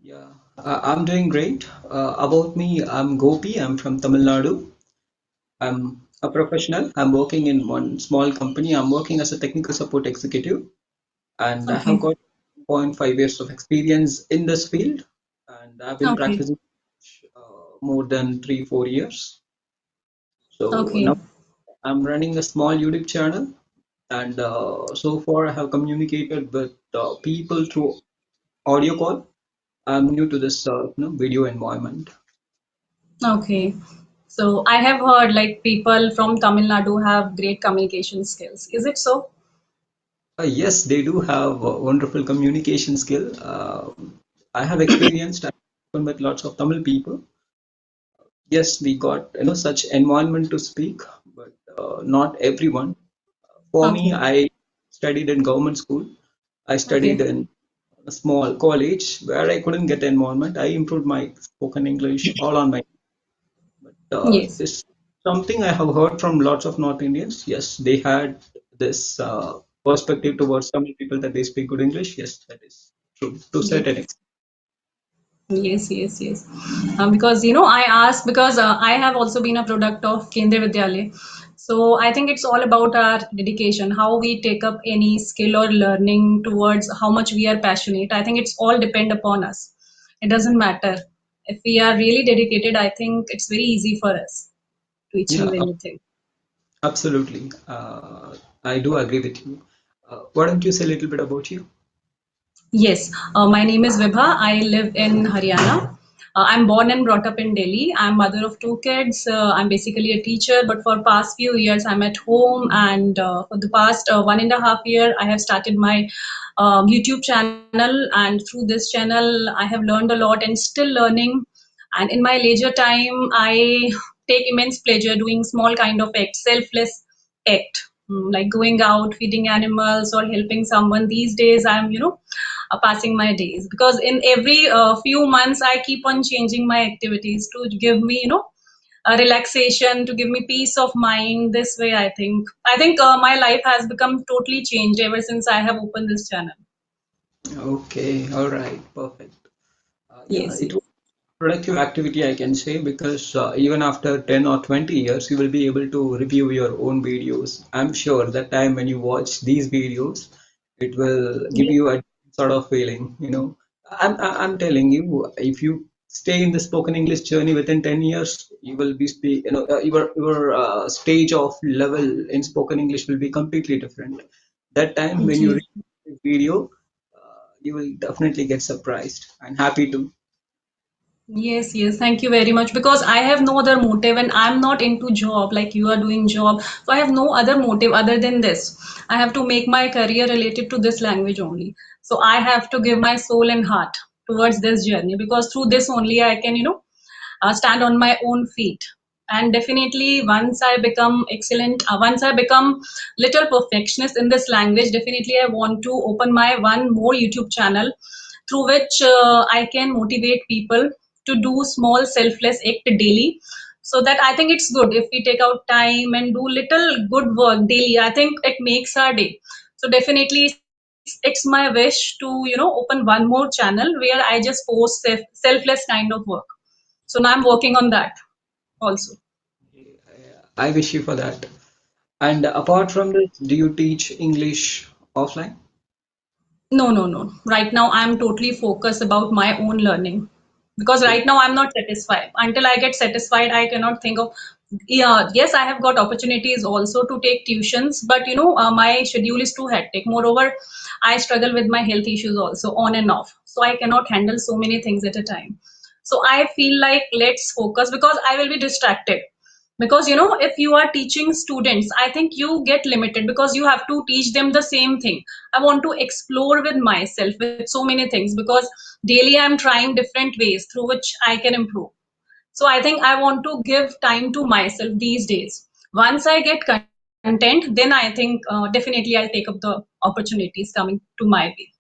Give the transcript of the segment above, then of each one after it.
Yeah, I'm doing great. About me, I'm Gopi. I'm from Tamil Nadu. I'm a professional. I'm working in one small company. I'm working as a technical support executive, and I have Okay. got 0.5 years of experience in this field, and I've been Okay. practicing more than 3, 4 years. So Okay. now I'm running a small YouTube channel, and so far I have communicated with people through audio call. I'm new to this video environment. Okay. So I have heard like people from Tamil Nadu have great communication skills. Is it so? Yes, they do have a wonderful communication skill. I have experienced with lots of Tamil people. Yes, we got such environment to speak, but not everyone. For me, Okay. I studied in government school. I studied Okay. in a small college where I couldn't get environment. I improved my spoken English all on my. But Yes. this something I have heard from lots of North Indians. Yes, they had this perspective towards Tamil people that they speak good English. Yes, that is true to certain Yes. extent. Yes, yes, yes. Because I asked because I have also been a product of Kendriya Vidyalaya. So I think it's all about our dedication, how we take up any skill or learning towards how much we are passionate. I think it's all depend upon us. It doesn't matter. If we are really dedicated, I think it's very easy for us to Yeah, achieve anything. absolutely. I do agree with you. Why don't you say a little bit about you? Yes, my name is Vibha. I live in Haryana. I'm born and brought up in Delhi. I'm mother of two kids. I'm basically a teacher, but for past few years I'm at home, and for the past 1.5 year I have started my YouTube channel, and through this channel I have learned a lot and still learning. And in my leisure time, I take immense pleasure doing small kind of act, selfless act, like going out, feeding animals, or helping someone. These days, I'm, passing my days because in every few months, I keep on changing my activities to give me, a relaxation, to give me peace of mind. This way, I think my life has become totally changed ever since I have opened this channel. Okay, all right, perfect. Yeah, Yes, it was yes. productive activity, I can say, because even after 10 or 20 years, you will be able to review your own videos. I'm sure that time when you watch these videos, it will give Yes. you a sort of feeling, I'm telling you, if you stay in the spoken English journey within 10 years, you will be, your stage of level in spoken English will be completely different. That time when you Yes. read this video, you will definitely get surprised and happy to. Yes, yes, thank you very much. Because I have no other motive and I'm not into job like you are doing job. So I have no other motive other than this. I have to make my career related to this language only. So I have to give my soul and heart towards this journey because through this only I can, stand on my own feet. And definitely once I become excellent, once I become little perfectionist in this language, definitely I want to open my one more YouTube channel through which I can motivate people to do small selfless act daily. So that I think it's good if we take out time and do little good work daily. I think it makes our day. So definitely it's my wish to open one more channel where I just post selfless kind of work. So now I'm working on that also. I wish you for that. And apart from this, do you teach English offline? No, no, no. Right now, I'm totally focused about my own learning because Oh, right now I'm not satisfied. Until I get satisfied, I cannot think of. Yeah, yes, I have got opportunities also to take tuitions, but my schedule is too hectic. Moreover, I struggle with my health issues also on and off, so I cannot handle so many things at a time. So I feel like let's focus because I will be distracted because if you are teaching students, I think you get limited because you have to teach them the same thing. I want to explore with myself with so many things because daily I'm trying different ways through which I can improve. So I think I want to give time to myself these days. Once I get content, then I think definitely I'll take up the opportunities coming to my way.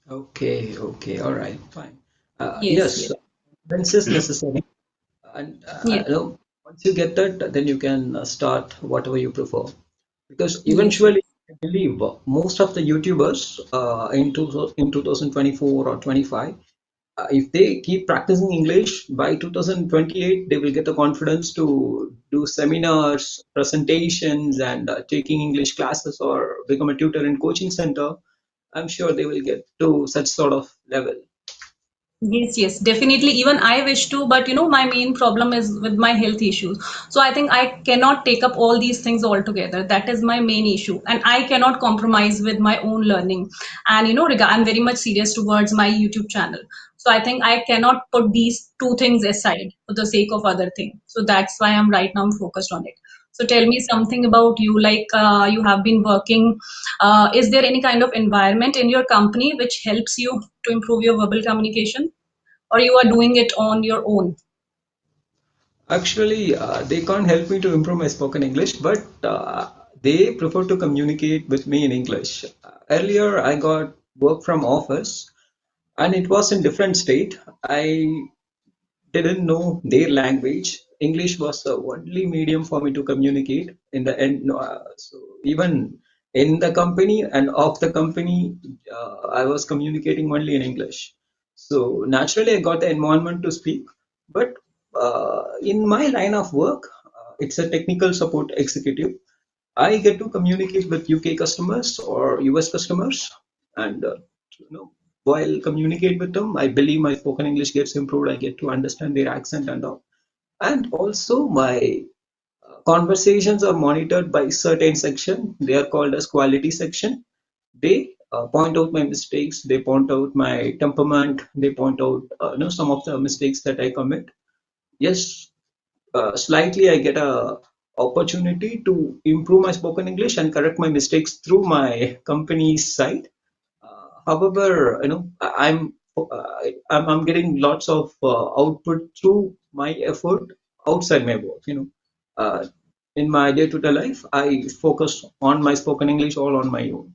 okay, okay, all right, fine. Yes, Yes, yes, balance is necessary, and yes, once you get that, then you can start whatever you prefer. Because yes, eventually, I believe most of the YouTubers in 2024 or 25, if they keep practicing English by 2028, they will get the confidence to do seminars, presentations, and taking English classes or become a tutor in coaching center. I'm sure they will get to such sort of level. Yes, yes, definitely. Even I wish to, but my main problem is with my health issues. So I think I cannot take up all these things altogether. That is my main issue. And I cannot compromise with my own learning. And I'm very much serious towards my YouTube channel. So I think I cannot put these two things aside for the sake of other thing. So that's why I'm focused on it. So tell me something about you, like you have been working. Is there any kind of environment in your company which helps you to improve your verbal communication, or you are doing it on your own? Actually, they can't help me to improve my spoken English, but they prefer to communicate with me in English. Earlier, I got work from office, and it was in different state. I didn't know their language. English was the only medium for me to communicate. In the end, no, so even in the company and off the company, I was communicating only in English. So naturally, I got the environment to speak. But in my line of work, it's a technical support executive. I get to communicate with UK customers or US customers, and you know, while communicate with them, I believe my spoken English gets improved. I get to understand their accent and all, and also my conversations are monitored by certain section. They are called as quality section. They point out my mistakes. They point out my temperament. They point out some of the mistakes that I commit. Yes, slightly I get a opportunity to improve my spoken English and correct my mistakes through my company's site. However, I'm getting lots of output through my effort outside my work. In my day-to-day life, I focus on my spoken English all on my own.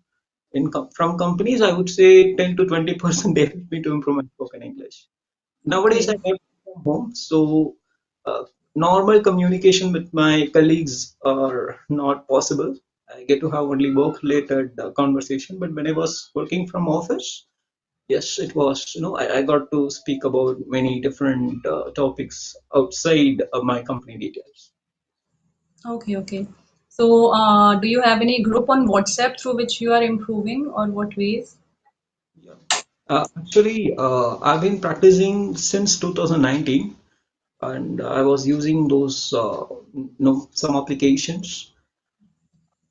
From companies, I would say 10 to 20% they help me to improve my spoken English. Nowadays, I Okay. work from home, so uh, normal communication with my colleagues are not possible. I get to have only work-related conversation. But when I was working from office, yes, it was. I got to speak about many different topics outside of my company details. Okay, okay. So, do you have any group on WhatsApp through which you are improving, or what ways? Yeah. Actually, I've been practicing since 2019, and I was using those, some applications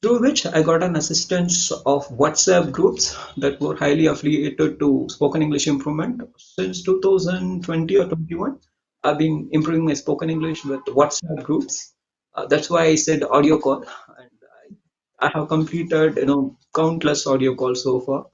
through which I got an assistance of WhatsApp groups that were highly affiliated to spoken English improvement. Since 2020 or 21, I've been improving my spoken English with WhatsApp groups. That's why I said audio call, and I have completed countless audio calls so far.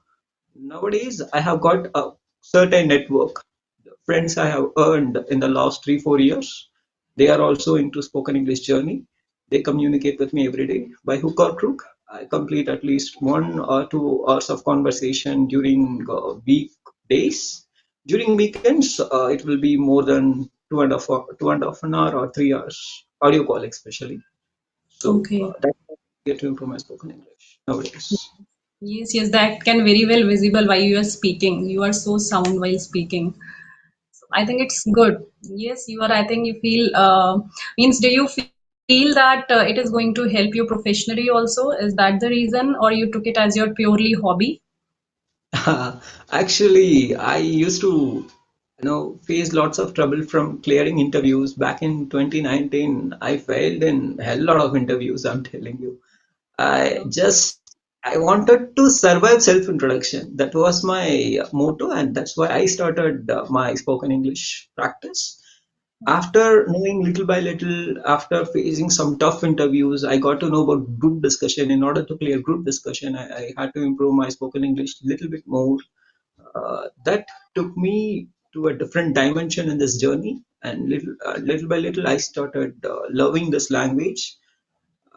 Nowadays, I have got a certain network. The friends I have earned in the last 3 4 years, they are also into spoken English journey. They communicate with me every day by hook or crook. I complete at least 1 or 2 hours of conversation during weekdays. During weekends, it will be more than 2.5 an hour or 3 hours audio call, especially. So Okay. that I get to improve my spoken English nowadays. Yes, yes, that can very well visible while you are speaking. You are so sound while speaking. So I think it's good. Yes, you are. I think you feel means. Do you feel that it is going to help you professionally also? Is that the reason, or you took it as your purely hobby? Actually, I used to, face lots of trouble from clearing interviews. Back in 2019, I failed in a hell lot of interviews, I'm telling you. I just, I wanted to survive self-introduction. That was my motto, and that's why I started my spoken English practice. After knowing little by little, after facing some tough interviews, I got to know about group discussion. In order to clear group discussion, I had to improve my spoken English a little bit more. That took me to a different dimension in this journey, and little by little, I started loving this language.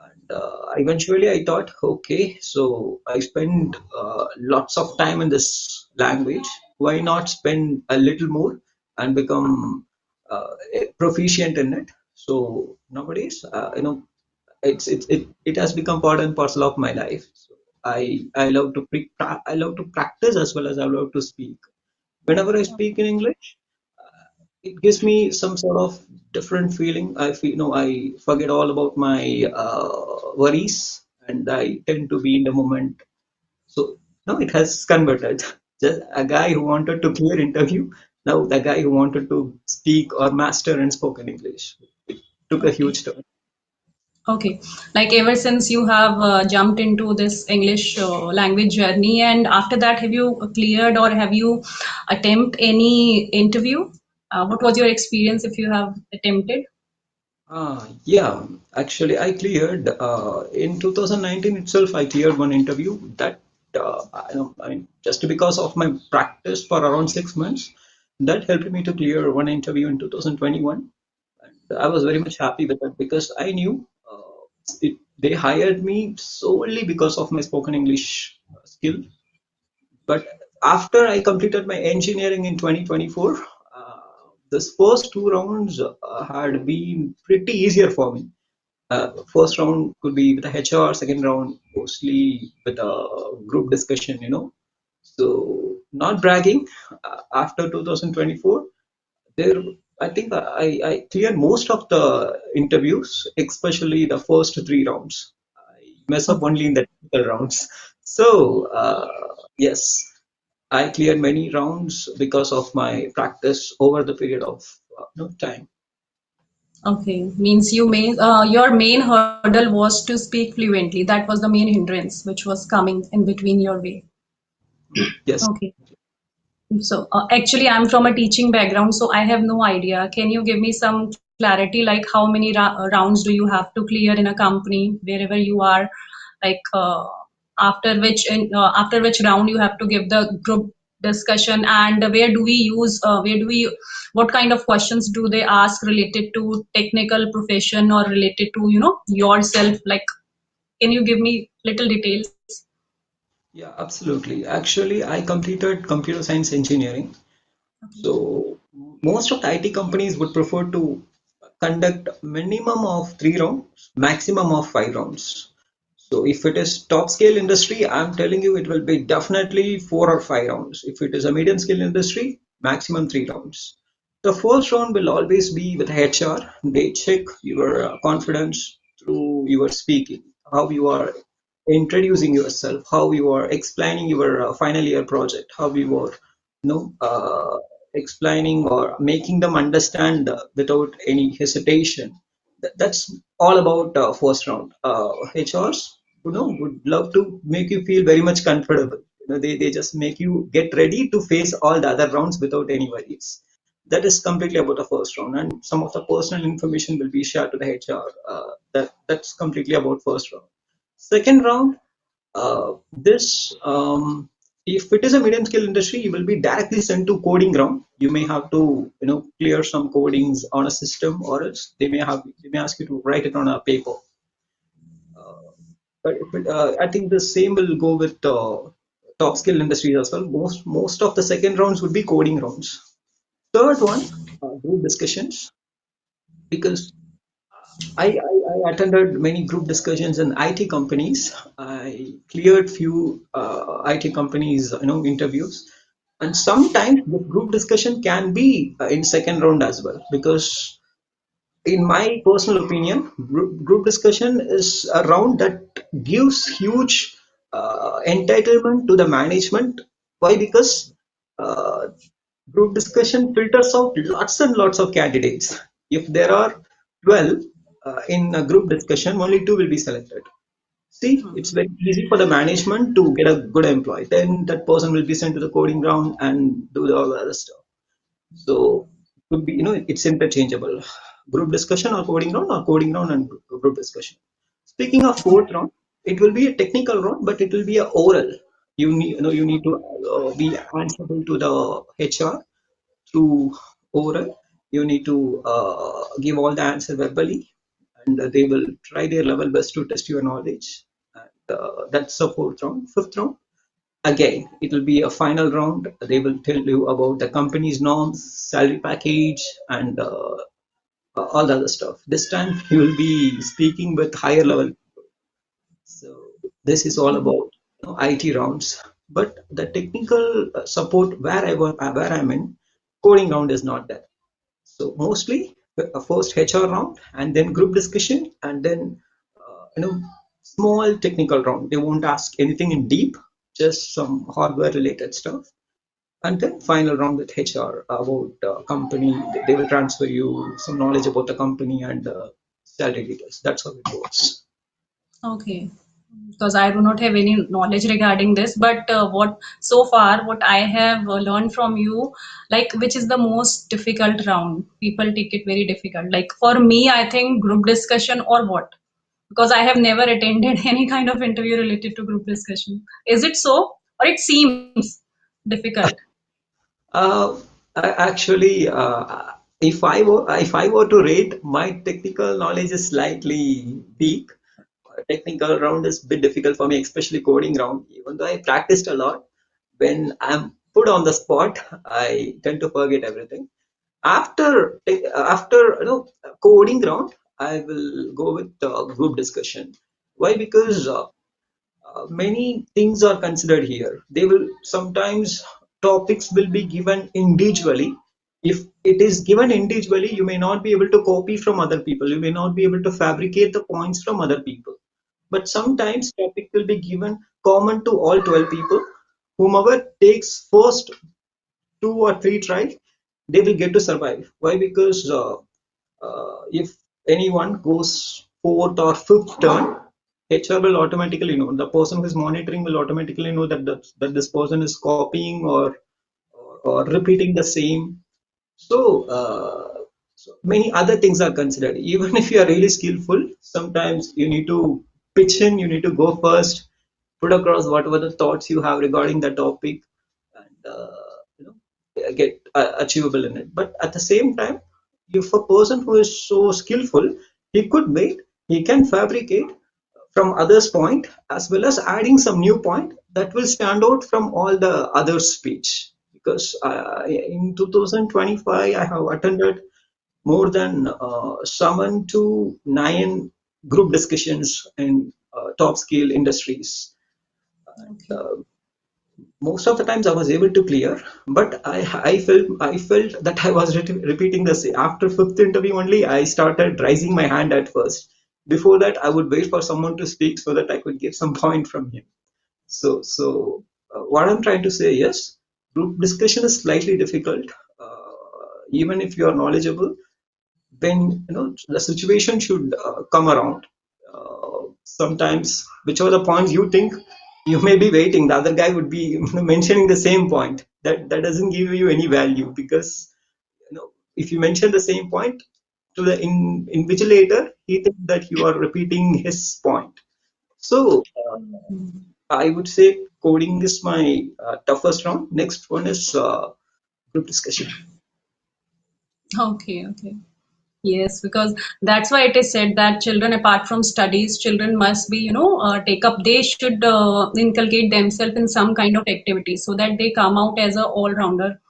And eventually, I thought, okay, so I spend lots of time in this language. Why not spend a little more and become proficient in it? So nowadays, it has become part and parcel of my life. So I love to I love to practice as well as I love to speak. Whenever I speak in English, it gives me some sort of different feeling. I feel, I forget all about my worries, and I tend to be in the moment. So now it has converted. Just a guy who wanted to clear interview, now the guy who wanted to speak or master and spoken English. It took a Okay. huge turn. Okay. Like ever since you have jumped into this English language journey, and after that, have you cleared or have you attempt any interview? What was your experience if you have attempted? Yeah, actually, I cleared in 2019 itself. I cleared one interview that I mean, just because of my practice for around 6 months, that helped me to clear one interview in 2021. And I was very much happy with that because I knew they hired me solely because of my spoken English skill. But after I completed my engineering in 2024, this first two rounds had been pretty easier for me. First round could be with a HR, second round mostly with a group discussion. So not bragging, after 2024, there I think I cleared most of the interviews, especially the first three rounds. I mess up only in the technical rounds. So yes, I cleared many rounds because of my practice over the period of time. Okay, means your main hurdle was to speak fluently. That was the main hindrance which was coming in between your way. Yes. Okay. So actually, I'm from a teaching background, so I have no idea. Can you give me some clarity, like how many rounds do you have to clear in a company wherever you are? Like after which round you have to give the group discussion, and where do we what kind of questions do they ask related to technical profession or related to yourself? Like, can you give me little details? Yeah, absolutely. Actually, I completed computer science engineering. So most of the IT companies would prefer to conduct minimum of three rounds, maximum of five rounds. So if it is top scale industry, I'm telling you it will be definitely 4 or 5 rounds. If it is a medium scale industry, maximum 3 rounds. The first round will always be with HR. They check your confidence through your speaking, how you are introducing yourself, how you are explaining your final year project, how you are, explaining or making them understand without any hesitation. That's all about first round. HRs, would love to make you feel very much comfortable. They just make you get ready to face all the other rounds without any worries. That is completely about the first round, and some of the personal information will be shared to the HR. That's completely about first round. Second round, this if it is a medium scale industry, you will be directly sent to coding ground. You may have to clear some codings on a system, or else they may ask you to write it on a paper. I think the same will go with top skill industries as well. Most of the second rounds would be coding rounds. Third one, group discussions, because I attended many group discussions in IT companies. I cleared few IT companies, interviews, and sometimes the group discussion can be in second round as well. Because in my personal opinion, group discussion is a round that gives huge entitlement to the management. Why? Because uh, group discussion filters out lots and lots of candidates. If there are 12 in a group discussion, only two will be selected. See, it's very easy for the management to get a good employee. Then that person will be sent to the coding ground and do all the other stuff. So it could be, it's interchangeable. Group discussion or coding round and group discussion. Speaking of fourth round, it will be a technical round, but it will be a oral. You need to be answerable to the HR through oral. You need to give all the answer verbally, and they will try their level best to test your knowledge. And that's the fourth round. Fifth round, again, it will be a final round. They will tell you about the company's norms, salary package, and all the other stuff. This time you will be speaking with higher level. So this is all about IT rounds. But the technical support where I'm in, coding round is not there. So mostly first HR round and then group discussion and then small technical round. They won't ask anything in deep, just some hardware related stuff. And then final round with HR about company. They will transfer you some knowledge about the company and salary details. That's how it works. Okay. Because I do not have any knowledge regarding this, but what so far what I have learned from you, like which is the most difficult round? People take it very difficult. Like for me, I think group discussion or what? Because I have never attended any kind of interview related to group discussion. Is it so, or it seems difficult? Uh, Actually, if I were to rate, my technical knowledge is slightly weak. Technical round is a bit difficult for me, especially coding round. Even though I practiced a lot, when I'm put on the spot, I tend to forget everything. After coding round, I will go with group discussion. Why? Because many things are considered here. They will sometimes topics will be given individually. If it is given individually, you may not be able to copy from other people. You may not be able to fabricate the points from other people. But sometimes topic will be given common to all 12 people. Whomever takes first 2 or 3 tries, they will get to survive. Why? Because if anyone goes fourth or fifth turn, HR will automatically know. The person who is monitoring will automatically know that this person is copying or repeating the same. So many other things are considered. Even if you are really skillful, sometimes you need to pitch in, you need to go first, put across whatever the thoughts you have regarding the topic, and get achievable in it. But at the same time, if a person who is so skillful, he could wait, he can fabricate from others' point as well as adding some new point that will stand out from all the other speech. Because in 2025, I have attended more than 7 to 9 group discussions in top scale industries. Okay. Uh, Most of the times I was able to clear, but I felt that I was repeating the same. After fifth interview only, I started raising my hand at first. Before that, I would wait for someone to speak so that I could get some point from him. So what I'm trying to say is, group discussion is slightly difficult. Even if you are knowledgeable, when the situation should come around, sometimes whichever the points you think, you may be waiting, the other guy would be mentioning the same point. That doesn't give you any value, because if you mention the same point to the invigilator, he thinks that you are repeating his point. So I would say coding is my toughest round. Next one is group discussion. Okay, okay. Yes, because that's why it is said that children, apart from studies, children must be, take up, they should inculcate themselves in some kind of activity so that they come out as a all-rounder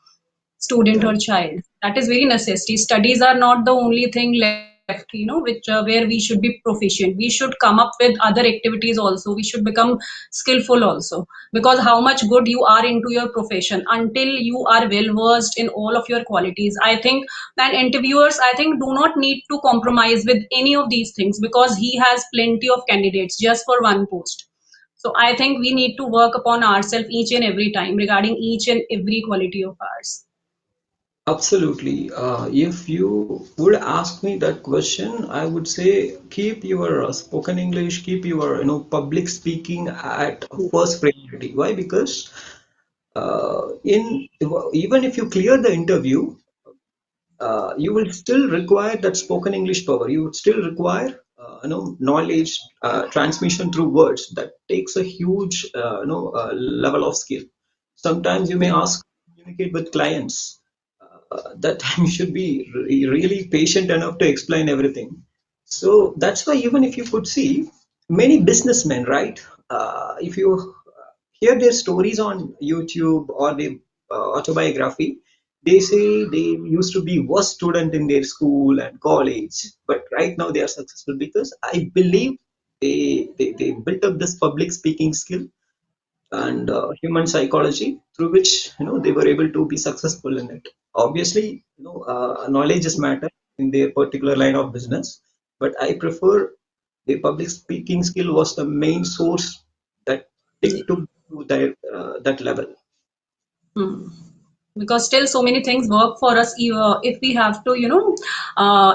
student or Correct. child. That is very necessary. Studies are not the only thing left, which where we should be proficient. We should come up with other activities also. We should become skillful also. Because how much good you are into your profession until you are well versed in all of your qualities. I think, and interviewers, I think, do not need to compromise with any of these things because he has plenty of candidates just for one post. So I think we need to work upon ourselves each and every time regarding each and every quality of ours. Absolutely. If you would ask me that question, I would say keep your spoken English, keep your public speaking at first priority. Why? Because in even if you clear the interview, you will still require that spoken English power. You would still require knowledge transmission through words. That takes a huge level of skill. Sometimes you may ask to communicate with clients. That time you should be really patient enough to explain everything. So that's why even if you could see many businessmen, right? If you hear their stories on YouTube or the autobiography, they say they used to be worst student in their school and college, but right now they are successful because I believe they built up this public speaking skill. and human psychology, through which they were able to be successful in it. Obviously, knowledge is matter in their particular line of business, but I prefer the public speaking skill was the main source that Yeah. took to that level. Hmm. Because still so many things work for us if we have to,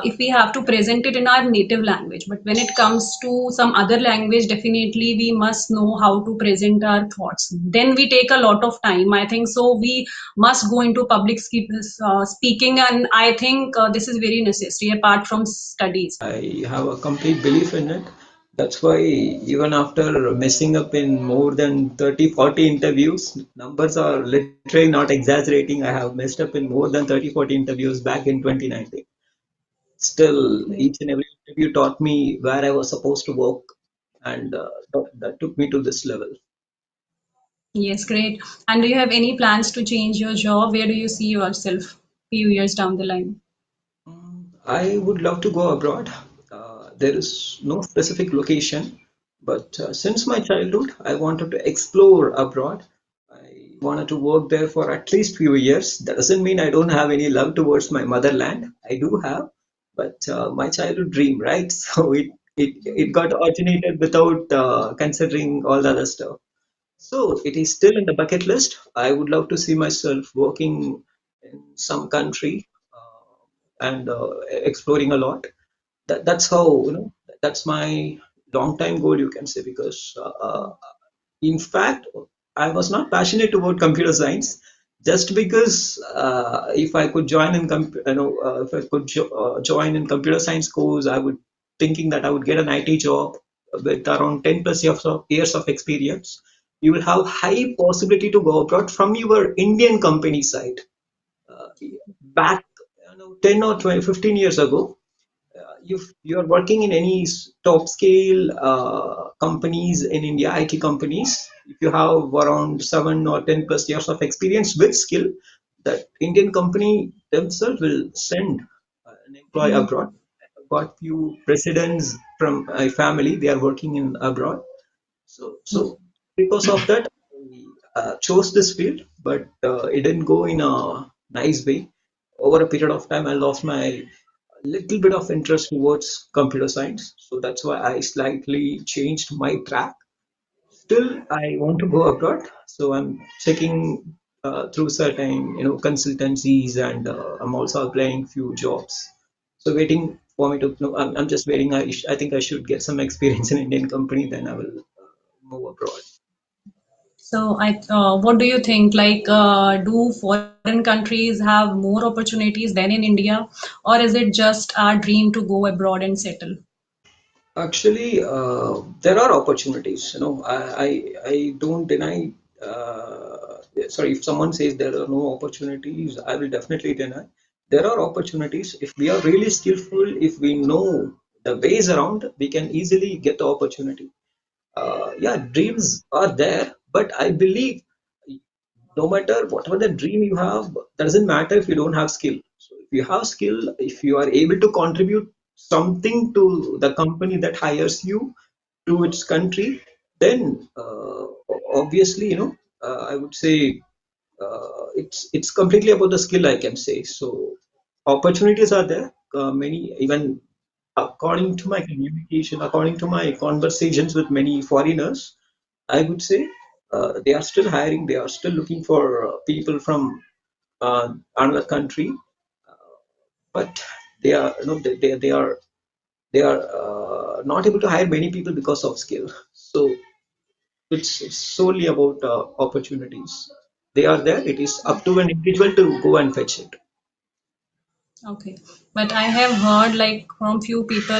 if we have to present it in our native language. But when it comes to some other language, definitely we must know how to present our thoughts. Then we take a lot of time. I think so. We must go into speaking, and I think this is very necessary apart from studies. I have a complete belief in it. That's why even after messing up in more than 30, 40 interviews, numbers are literally not exaggerating. I have messed up in more than 30, 40 interviews back in 2019. Still, Okay. each and every interview taught me where I was supposed to work, and that took me to this level. Yes, great. And do you have any plans to change your job? Where do you see yourself few years down the line? I would love to go abroad. There is no specific location, but since my childhood, I wanted to explore abroad. I wanted to work there for at least few years. That doesn't mean I don't have any love towards my motherland. I do have, but my childhood dream, right? So it got originated without considering all the other stuff. So it is still in the bucket list. I would love to see myself working in some country and exploring a lot. That's how that's my long time goal, you can say, because in fact I was not passionate about computer science. Just because if I could join in if I could join in computer science course, I would thinking that I would get an IT job with around 10 plus years of experience. You will have high possibility to go abroad from your Indian company side. uh, Back 10 or 20, 15 years ago, if you're working in any top scale companies in India, IT companies, if you have around 7 or 10 plus years of experience with skill, that Indian company themselves will send an employee abroad. I've got few presidents from my family, they are working in abroad. So because of that, I chose this field, but it didn't go in a nice way. Over a period of time, I lost my little bit of interest towards computer science. So that's why I slightly changed my track. Still, I want to go abroad. So I'm checking through certain, consultancies, and I'm also applying few jobs. So waiting for me to, no, I'm just waiting. I think I should get some experience in Indian company, then I will move abroad. So, what do you think? Do foreign countries have more opportunities than in India, or is it just our dream to go abroad and settle? Actually, there are opportunities. I don't deny. Sorry, if someone says there are no opportunities, I will definitely deny. There are opportunities. If we are really skillful, if we know the ways around, we can easily get the opportunity. Yeah, dreams are there, but I believe no matter whatever the dream you have, that doesn't matter if you don't have skill. So if you have skill, if you are able to contribute something to the company that hires you, to its country, then obviously, I would say it's completely about the skill, I can say. So opportunities are there. Many, even according to my communication, according to my conversations with many foreigners, I would say they are still hiring. They are still looking for people from another country, but they are, they are not able to hire many people because of skill. So it's solely about opportunities. They are there. It is up to an individual to go and fetch it. Okay, but I have heard from few people,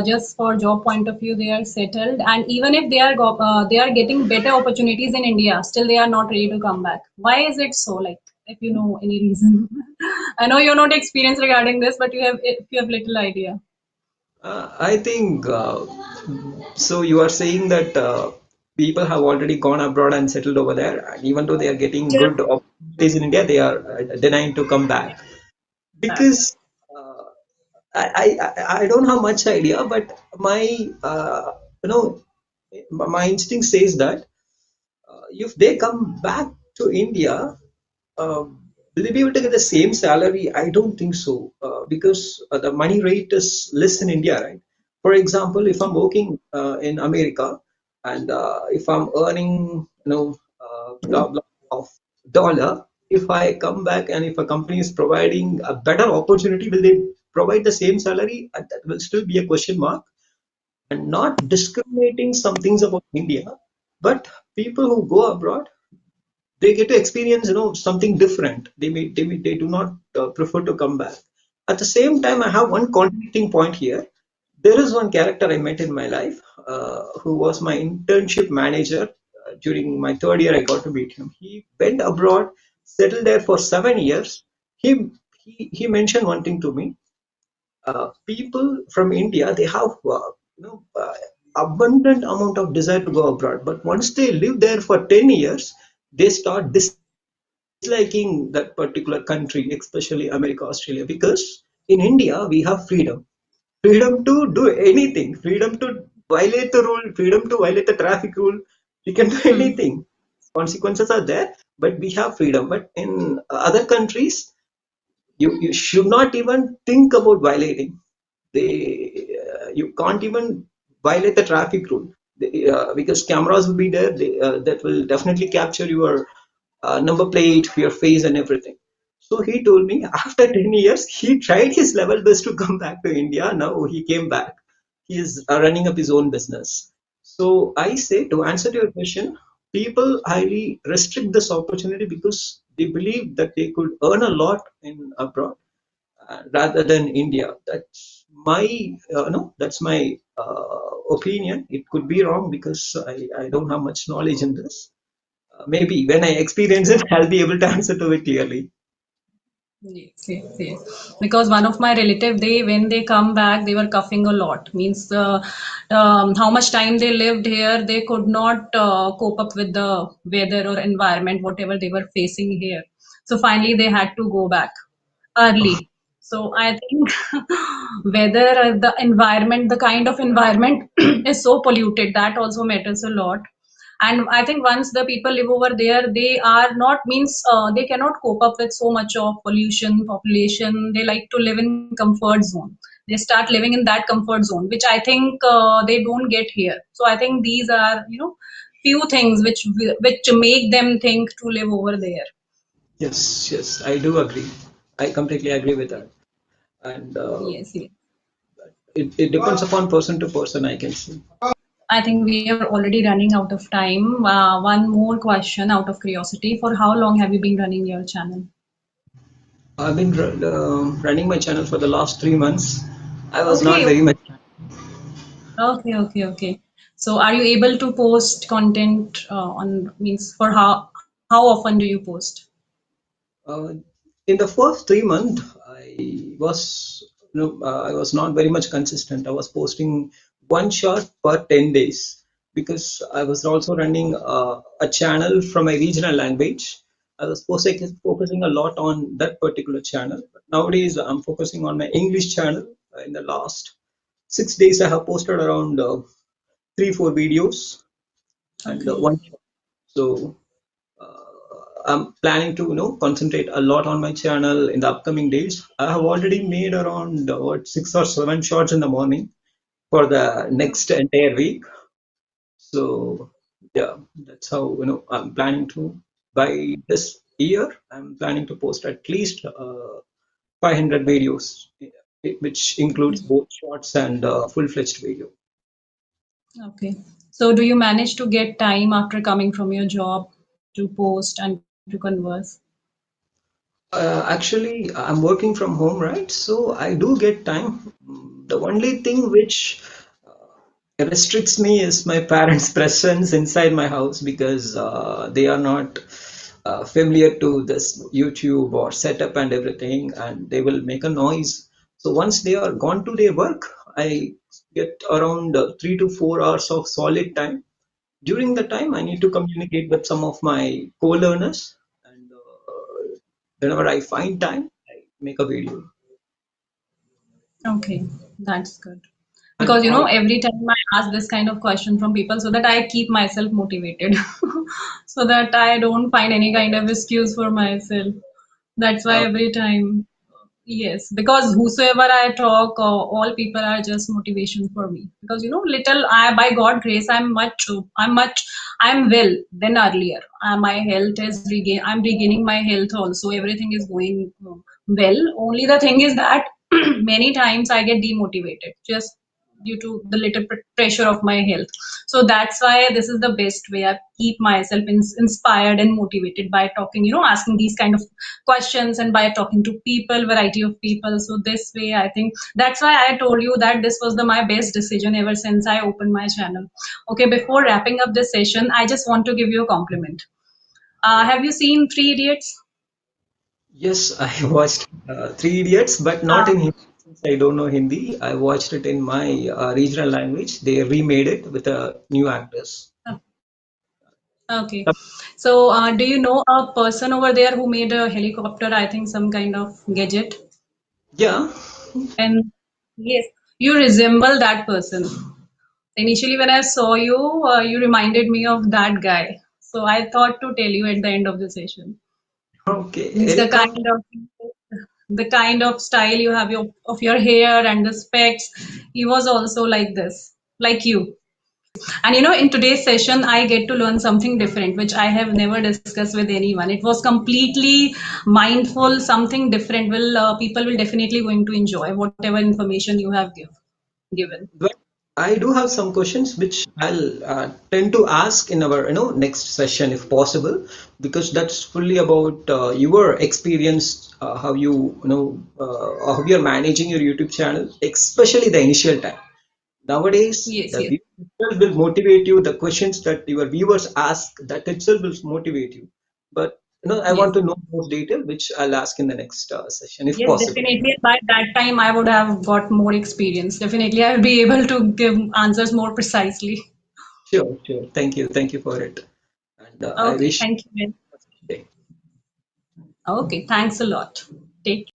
just for job point of view, they are settled, and even if they are getting better opportunities in India, still they are not ready to come back. Why is it so? Like, if you know any reason, I know you're not experienced regarding this, but if you have little idea. I think so. You are saying that people have already gone abroad and settled over there, and even though they are getting Yeah. good opportunities in India, they are denying to come back Back. because uh, I don't have much idea, but my you know my instinct says that. if they come back to India, uh, will they be able to get the same salary? I don't think so, because the money rate is less in India, right? For example, if I'm working in America and if I'm earning, blah blah of dollar, if I come back and if a company is providing a better opportunity, will they provide the same salary? That will still be a question mark. And not discriminating some things about India, but people who go abroad, they get to experience something different. They do not prefer to come back. At the same time, I have one contradicting point here. There is one character I met in my life, who was my internship manager. During my third year I got to meet him. He went abroad, settled there for 7 years. He mentioned one thing to me. People from India, they have abundant amount of desire to go abroad, but once they live there for 10 years, they start disliking that particular country, especially America, Australia, because in India we have freedom to do anything, freedom to violate the rule, freedom to violate the traffic rule. We can do Hmm. anything. Consequences are there, but we have freedom. But in other countries, you should not even think about violating. You can't even violate the traffic rule. Because cameras will be there, that will definitely capture your number plate, your face, and everything. So he told me after 10 years, he tried his level best to come back to India. Now he came back. He is running up his own business. So I say, to answer your question, people highly restrict this opportunity because they believe that they could earn a lot in abroad rather than India. That's my opinion. It could be wrong because I don't have much knowledge in this. Maybe when I experience it, I'll be able to answer to it clearly. Yes, yes, yes. Because one of my relative, when they come back, they were coughing a lot. Means how much time they lived here, they could not cope up with the weather or environment, whatever they were facing here. So finally, they had to go back early. So I think whether the environment, the kind of environment is so polluted, that also matters a lot. And I think once the people live over there, they are not means they cannot cope up with so much of pollution, population. They like to live in comfort zone. They start living in that comfort zone, which I think they don't get here. So I think these are few things which make them think to live over there. Yes, yes, I do agree. I completely agree with that. And Yes, yes. it depends upon person to person, I can see. I think we are already running out of time. One more question out of curiosity. For how long have you been running your channel? I've been running my channel for the last 3 months. I was not Okay, very much. okay, okay, okay. So are you able to post content on means for how often do you post? Uh, in the first 3 months, I was not very much consistent. I was posting one shot per 10 days because I was also running a channel from a regional language. I was focusing a lot on that particular channel. But nowadays, I'm focusing on my English channel. In the last 6 days, I have posted around 3, 4 videos and Okay, one shot. So I'm planning to concentrate a lot on my channel in the upcoming days. I have already made around 6 or 7 shots in the morning for the next entire week. So yeah, that's how I'm planning to. By this year, I'm planning to post at least 500 videos, which includes both shorts and full-fledged video. okay. So do you manage to get time after coming from your job to post and to converse? Actually, I'm working from home, right? So I do get time. The only thing which restricts me is my parents' presence inside my house because they are not familiar to this YouTube or setup and everything, and they will make a noise. So once they are gone to their work, I get around 3 to 4 hours of solid time. During the time, I need to communicate with some of my co-learners, and whenever I find time, I make a video. Okay, that's good. And because all, every time I ask this kind of question from people so that I keep myself motivated so that I don't find any kind of excuse for myself. That's why uh, every time. Yes, because whosoever I talk, all people are just motivation for me. Because little I, by God grace, I'm well than earlier. My health is regain. I'm regaining my health also. Everything is going well. Only the thing is that many times I get demotivated just due to the little pressure of my health. So that's why this is the best way I keep myself inspired and motivated by talking. Asking these kind of questions and by talking to people, variety of people. So this way I think that's why I told you that this was the my best decision ever since I opened my channel. Okay, before wrapping up this session, I just want to give you a compliment. uh, Have you seen Three Idiots? yes, I watched Three Idiots, but not uh, in Hindi since I don't know Hindi. I watched it in my regional language. They remade it with new actors. okay, so do you know a person over there who made a helicopter, I think some kind of gadget? Yeah. And yes, you resemble that person. Initially, when I saw you, you reminded me of that guy. So I thought to tell you at the end of the session. Okay. Means Helicopter. the kind of style you have of your hair and the specs. He was also like this, like you. And in today's session, I get to learn something different, which I have never discussed with anyone. It was completely mindful, something different. Will People will definitely going to enjoy whatever information you have given. But I do have some questions which I'll tend to ask in our next session if possible, because that's fully about your experience, how how you're managing your YouTube channel, especially the initial time. Nowadays, Yes, the yes, view itself will motivate you. The questions that your viewers ask, that itself will motivate you. But I yes. want to know more detail, which I'll ask in the next session if Yes, possible. definitely. By that time, I would have got more experience. Definitely, I will be able to give answers more precisely. Sure, sure. Thank you for it, and I Okay, wish thank you. you a day. Okay, thanks a lot. Take